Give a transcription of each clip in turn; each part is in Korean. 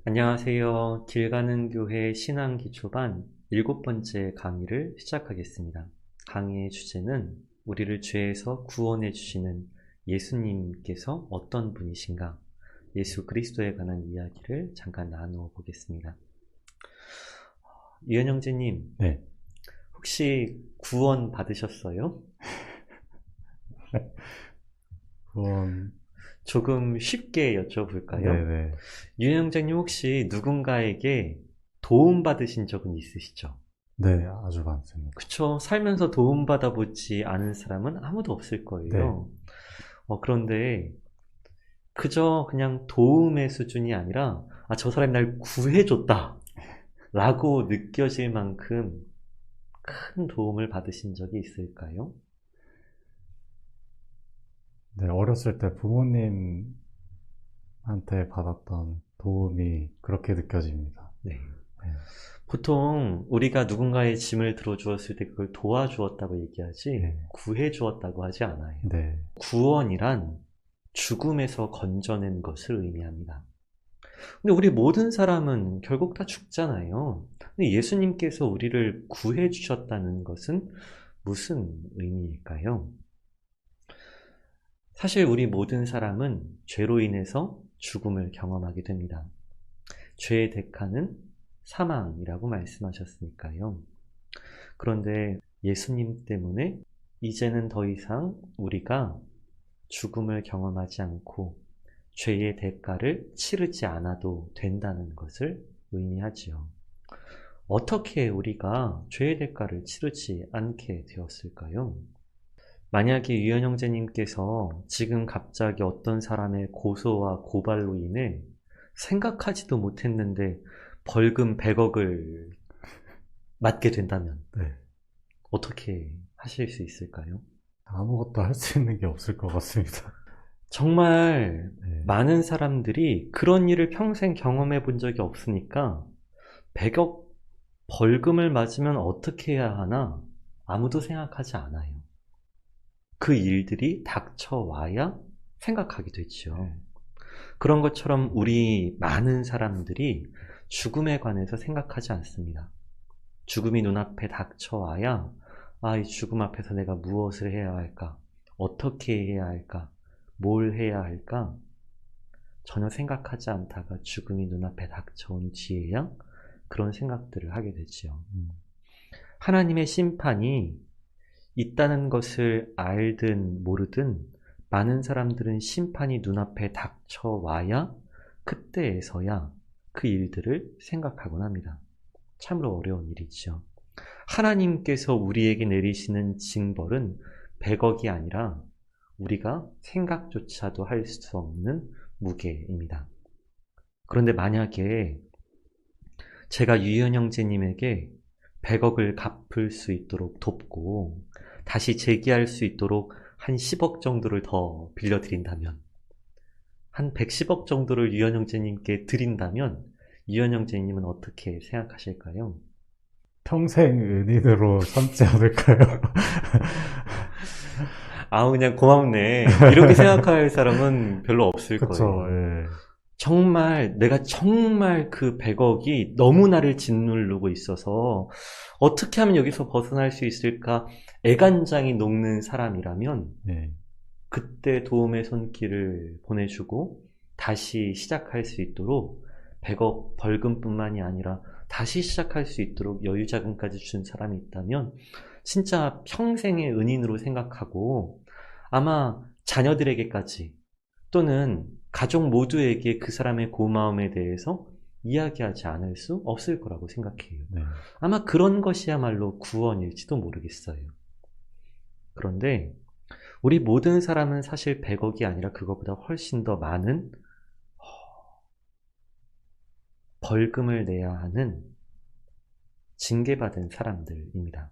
안녕하세요. 길 가는 교회 신앙기초반 7번째 강의를 시작하겠습니다. 강의의 주제는 우리를 죄에서 구원해 주시는 예수님께서 어떤 분이신가, 예수 그리스도에 관한 이야기를 잠깐 나누어 보겠습니다. 유현 형제님, 네. 혹시 구원 받으셨어요? 그건, 조금 쉽게 여쭤볼까요? 네네. 유현 형제님 혹시 누군가에게 도움 받으신 적은 있으시죠? 네, 아주 많습니다. 그쵸. 살면서 도움받아 보지 않은 사람은 아무도 없을 네, 거예요. 그런데 그저 그냥 도움의 수준이 아니라, 저 사람이 날 구해줬다. 라고 느껴질 만큼 큰 도움을 받으신 적이 있을까요? 네, 어렸을 때 부모님한테 받았던 도움이 그렇게 느껴집니다. 네. 네, 보통 우리가 누군가의 짐을 들어주었을 때 그걸 도와주었다고 얘기하지, 네, 구해주었다고 하지 않아요. 네, 구원이란 죽음에서 건져낸 것을 의미합니다. 근데 우리 모든 사람은 결국 다 죽잖아요. 근데 예수님께서 우리를 구해 주셨다는 것은 무슨 의미일까요? 사실 우리 모든 사람은 죄로 인해서 죽음을 경험하게 됩니다. 죄의 대가는 사망이라고 말씀하셨으니까요. 그런데 예수님 때문에 이제는 더 이상 우리가 죽음을 경험하지 않고 죄의 대가를 치르지 않아도 된다는 것을 의미하지요. 어떻게 우리가 죄의 대가를 치르지 않게 되었을까요? 만약에 유현 형제님께서 지금 갑자기 어떤 사람의 고소와 고발로 인해 생각하지도 못했는데 벌금 100억을 맞게 된다면 네. 어떻게 하실 수 있을까요? 아무것도 할 수 있는 게 없을 것 같습니다. 정말 네, 많은 사람들이 그런 일을 평생 경험해 본 적이 없으니까 100억 벌금을 맞으면 어떻게 해야 하나 아무도 생각하지 않아요. 그 일들이 닥쳐와야 생각하게 되지요. 그런 것처럼 우리 많은 사람들이 죽음에 관해서 생각하지 않습니다. 죽음이 눈앞에 닥쳐와야 이 죽음 앞에서 내가 무엇을 해야 할까? 어떻게 해야 할까? 뭘 해야 할까? 전혀 생각하지 않다가 죽음이 눈앞에 닥쳐온 뒤에야 그런 생각들을 하게 되지요. 하나님의 심판이 있다는 것을 알든 모르든 많은 사람들은 심판이 눈앞에 닥쳐와야 그때에서야 그 일들을 생각하곤 합니다. 참으로 어려운 일이죠. 하나님께서 우리에게 내리시는 징벌은 100억이 아니라 우리가 생각조차도 할 수 없는 무게입니다. 그런데 만약에 제가 유현 형제님에게 100억을 갚을 수 있도록 돕고 다시 재기할 수 있도록 한 10억 정도를 더 빌려드린다면, 한 110억 정도를 유현 형제님께 드린다면 유현 형제님은 어떻게 생각하실까요? 평생 은인으로 삼지 않을까요? 그냥 고맙네. 이렇게 생각할 사람은 별로 없을 그쵸, 거예요. 예. 정말 내가 정말 그 100억이 너무 나를 짓누르고 있어서 어떻게 하면 여기서 벗어날 수 있을까 애간장이 녹는 사람이라면 예. 그때 도움의 손길을 보내주고 다시 시작할 수 있도록 100억 벌금뿐만이 아니라 다시 시작할 수 있도록 여유자금까지 준 사람이 있다면 진짜 평생의 은인으로 생각하고 아마 자녀들에게까지 또는 가족 모두에게 그 사람의 고마움에 대해서 이야기하지 않을 수 없을 거라고 생각해요. 네. 아마 그런 것이야말로 구원일지도 모르겠어요. 그런데 우리 모든 사람은 사실 100억이 아니라 그거보다 훨씬 더 많은 벌금을 내야 하는 징계받은 사람들입니다.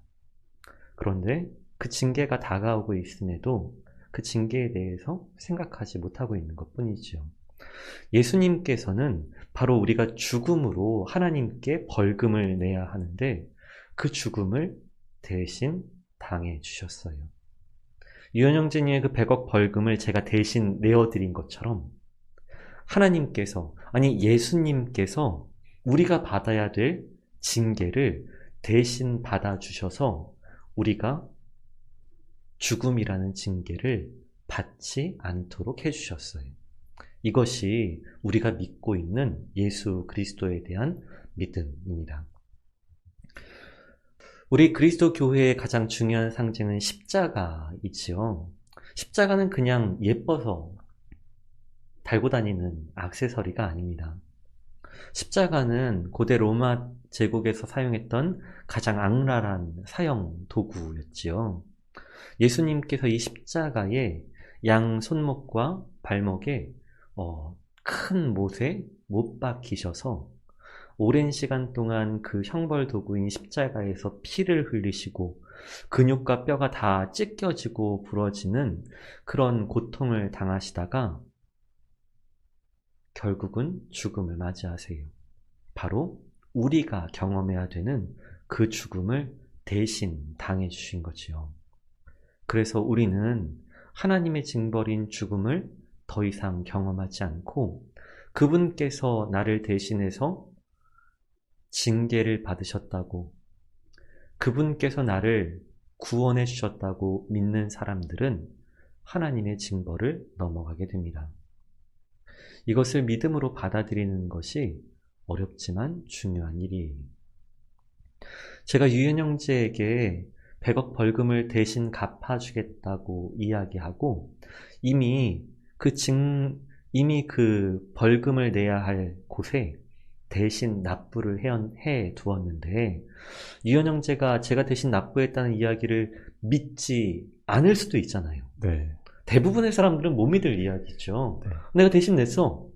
그런데 그 징계가 다가오고 있음에도 그 징계에 대해서 생각하지 못하고 있는 것 뿐이죠. 예수님께서는 바로 우리가 죽음으로 하나님께 벌금을 내야 하는데 그 죽음을 대신 당해 주셨어요. 유현 형제님의 그 100억 벌금을 제가 대신 내어드린 것처럼 하나님께서, 아니 예수님께서 우리가 받아야 될 징계를 대신 받아주셔서 우리가 죽음이라는 징계를 받지 않도록 해주셨어요. 이것이 우리가 믿고 있는 예수 그리스도에 대한 믿음입니다. 우리 그리스도 교회의 가장 중요한 상징은 십자가이지요. 십자가는 그냥 예뻐서 달고 다니는 액세서리가 아닙니다. 십자가는 고대 로마 제국에서 사용했던 가장 악랄한 사형 도구였지요. 예수님께서 이 십자가에 양 손목과 발목에 큰 못에 못 박히셔서 오랜 시간 동안 그 형벌 도구인 십자가에서 피를 흘리시고 근육과 뼈가 다 찢겨지고 부러지는 그런 고통을 당하시다가 결국은 죽음을 맞이하세요. 바로 우리가 경험해야 되는 그 죽음을 대신 당해주신 거지요. 그래서 우리는 하나님의 징벌인 죽음을 더 이상 경험하지 않고 그분께서 나를 대신해서 징계를 받으셨다고, 그분께서 나를 구원해 주셨다고 믿는 사람들은 하나님의 징벌을 넘어가게 됩니다. 이것을 믿음으로 받아들이는 것이 어렵지만 중요한 일이에요. 제가 유현 형제에게 100억 벌금을 대신 갚아주겠다고 이야기하고 이미 그 벌금을 내야 할 곳에 대신 납부를 해 두었는데 유현 형제가 제가 대신 납부했다는 이야기를 믿지 않을 수도 있잖아요. 네. 대부분의 사람들은 못 믿을 이야기죠. 네. 내가 대신 냈어.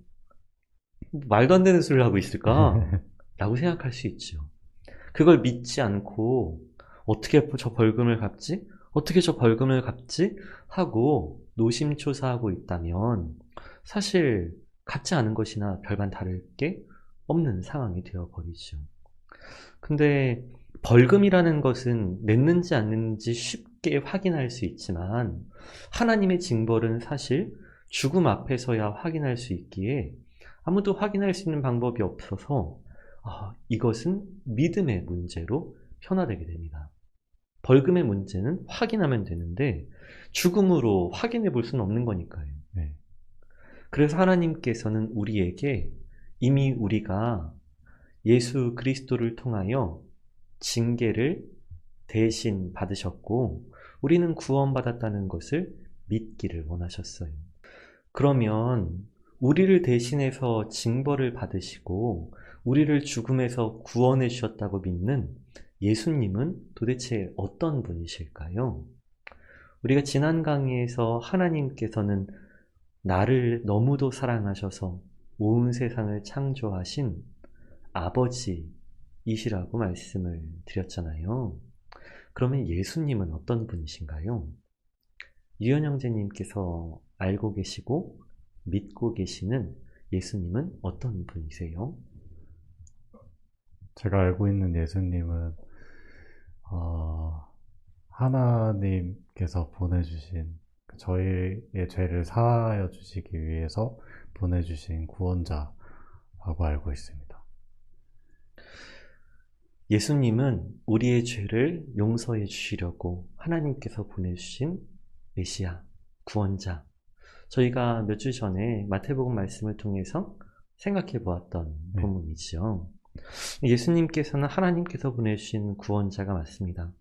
말도 안 되는 소리를 하고 있을까? 라고 생각할 수 있죠. 그걸 믿지 않고 어떻게 저 벌금을 갚지? 어떻게 저 벌금을 갚지? 하고 노심초사하고 있다면 사실 갚지 않은 것이나 별반 다를 게 없는 상황이 되어버리죠. 근데 벌금이라는 것은 냈는지 안 냈는지 쉽게 확인할 수 있지만 하나님의 징벌은 사실 죽음 앞에서야 확인할 수 있기에 아무도 확인할 수 있는 방법이 없어서 이것은 믿음의 문제로 변화되게 됩니다. 벌금의 문제는 확인하면 되는데 죽음으로 확인해 볼 수는 없는 거니까요. 네. 그래서 하나님께서는 우리에게 이미 우리가 예수 그리스도를 통하여 징계를 대신 받으셨고 우리는 구원받았다는 것을 믿기를 원하셨어요. 그러면 우리를 대신해서 징벌을 받으시고 우리를 죽음에서 구원해 주셨다고 믿는 예수님은 도대체 어떤 분이실까요? 우리가 지난 강의에서 하나님께서는 나를 너무도 사랑하셔서 온 세상을 창조하신 아버지이시라고 말씀을 드렸잖아요. 그러면 예수님은 어떤 분이신가요? 유현 형제님께서 알고 계시고 믿고 계시는 예수님은 어떤 분이세요? 제가 알고 있는 예수님은 하나님께서 보내주신 저희의 죄를 사하여 주시기 위해서 보내주신 구원자라고 알고 있습니다. 예수님은 우리의 죄를 용서해 주시려고 하나님께서 보내주신 메시아, 구원자. 저희가 몇 주 전에 마태복음 말씀을 통해서 생각해 보았던 본문이죠. 예수님께서는 하나님께서 보내주신 구원자가 맞습니다.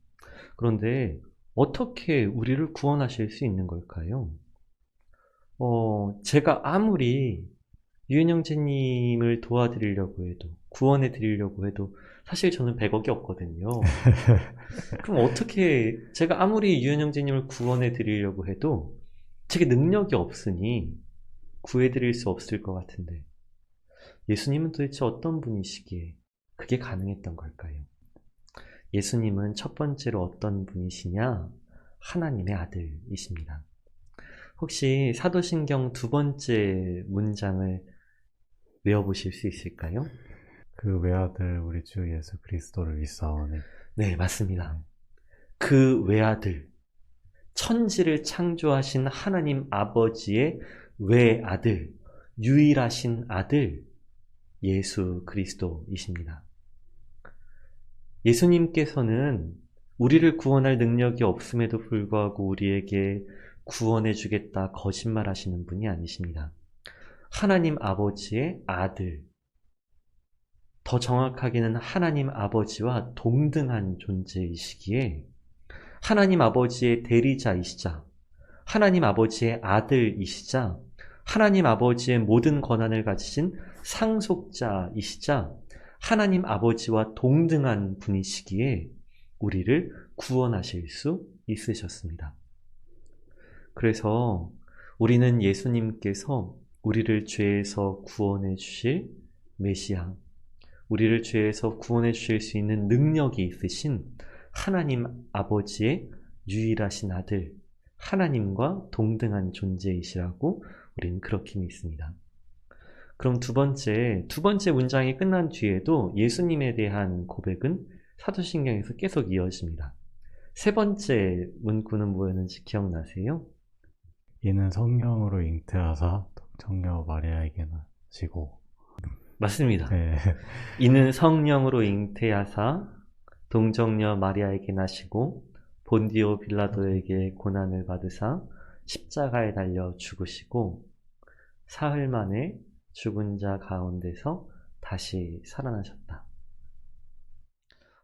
그런데 어떻게 우리를 구원하실 수 있는 걸까요? 제가 아무리 유현 형제님을 도와드리려고 해도, 구원해 드리려고 해도 사실 저는 100억이 없거든요. 그럼 어떻게 제가 아무리 유현 형제님을 구원해 드리려고 해도 제게 능력이 없으니 구해 드릴 수 없을 것 같은데 예수님은 도대체 어떤 분이시기에 그게 가능했던 걸까요? 예수님은 첫 번째로 어떤 분이시냐? 하나님의 아들이십니다. 혹시 사도신경 두 번째 문장을 외워보실 수 있을까요? 그 외아들 우리 주 예수 그리스도를 믿사오니. 네, 맞습니다. 그 외아들, 천지를 창조하신 하나님 아버지의 외아들, 유일하신 아들 예수 그리스도이십니다. 예수님께서는 우리를 구원할 능력이 없음에도 불구하고 우리에게 구원해 주겠다 거짓말하시는 분이 아니십니다. 하나님 아버지의 아들, 더 정확하게는 하나님 아버지와 동등한 존재이시기에 하나님 아버지의 대리자이시자, 하나님 아버지의 아들이시자, 하나님 아버지의 모든 권한을 가지신 상속자이시자, 하나님 아버지와 동등한 분이시기에 우리를 구원하실 수 있으셨습니다. 그래서 우리는 예수님께서 우리를 죄에서 구원해 주실 메시아, 우리를 죄에서 구원해 주실 수 있는 능력이 있으신 하나님 아버지의 유일하신 아들, 하나님과 동등한 존재이시라고 우리는 그렇게 믿습니다. 그럼 두 번째 문장이 끝난 뒤에도 예수님에 대한 고백은 사도신경에서 계속 이어집니다. 세 번째 문구는 뭐였는지 기억나세요? 이는 성령으로 잉태하사 동정녀 마리아에게 나시고. 맞습니다. 네. 이는 성령으로 잉태하사 동정녀 마리아에게 나시고 본디오 빌라도에게 고난을 받으사 십자가에 달려 죽으시고 사흘 만에 죽은 자 가운데서 다시 살아나셨다.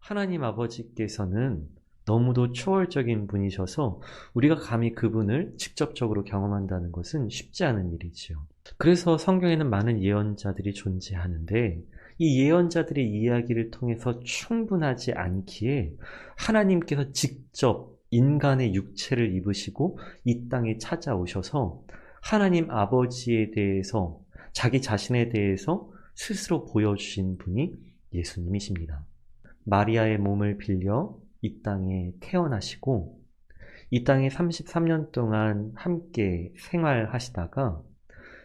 하나님 아버지께서는 너무도 초월적인 분이셔서 우리가 감히 그분을 직접적으로 경험한다는 것은 쉽지 않은 일이지요. 그래서 성경에는 많은 예언자들이 존재하는데 이 예언자들의 이야기를 통해서 충분하지 않기에 하나님께서 직접 인간의 육체를 입으시고 이 땅에 찾아오셔서 하나님 아버지에 대해서, 자기 자신에 대해서 스스로 보여주신 분이 예수님이십니다. 마리아의 몸을 빌려 이 땅에 태어나시고 이 땅에 33년 동안 함께 생활하시다가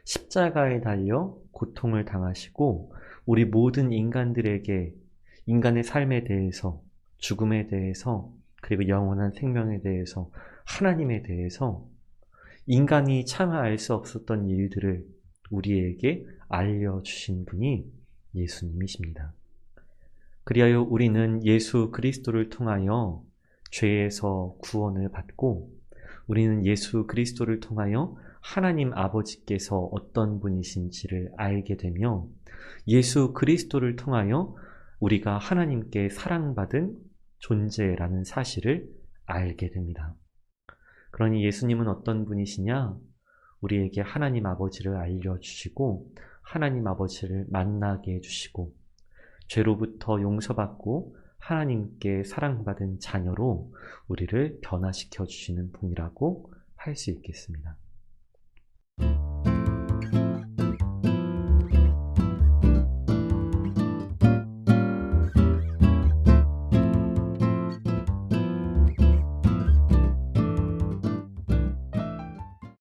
십자가에 달려 고통을 당하시고 우리 모든 인간들에게 인간의 삶에 대해서, 죽음에 대해서, 그리고 영원한 생명에 대해서, 하나님에 대해서 인간이 차마 알 수 없었던 일들을 우리에게 알려주신 분이 예수님이십니다. 그리하여 우리는 예수 그리스도를 통하여 죄에서 구원을 받고 우리는 예수 그리스도를 통하여 하나님 아버지께서 어떤 분이신지를 알게 되며 예수 그리스도를 통하여 우리가 하나님께 사랑받은 존재라는 사실을 알게 됩니다. 그러니 예수님은 어떤 분이시냐? 우리에게 하나님 아버지를 알려주시고 하나님 아버지를 만나게 해주시고 죄로부터 용서받고 하나님께 사랑받은 자녀로 우리를 변화시켜 주시는 분이라고 할 수 있겠습니다.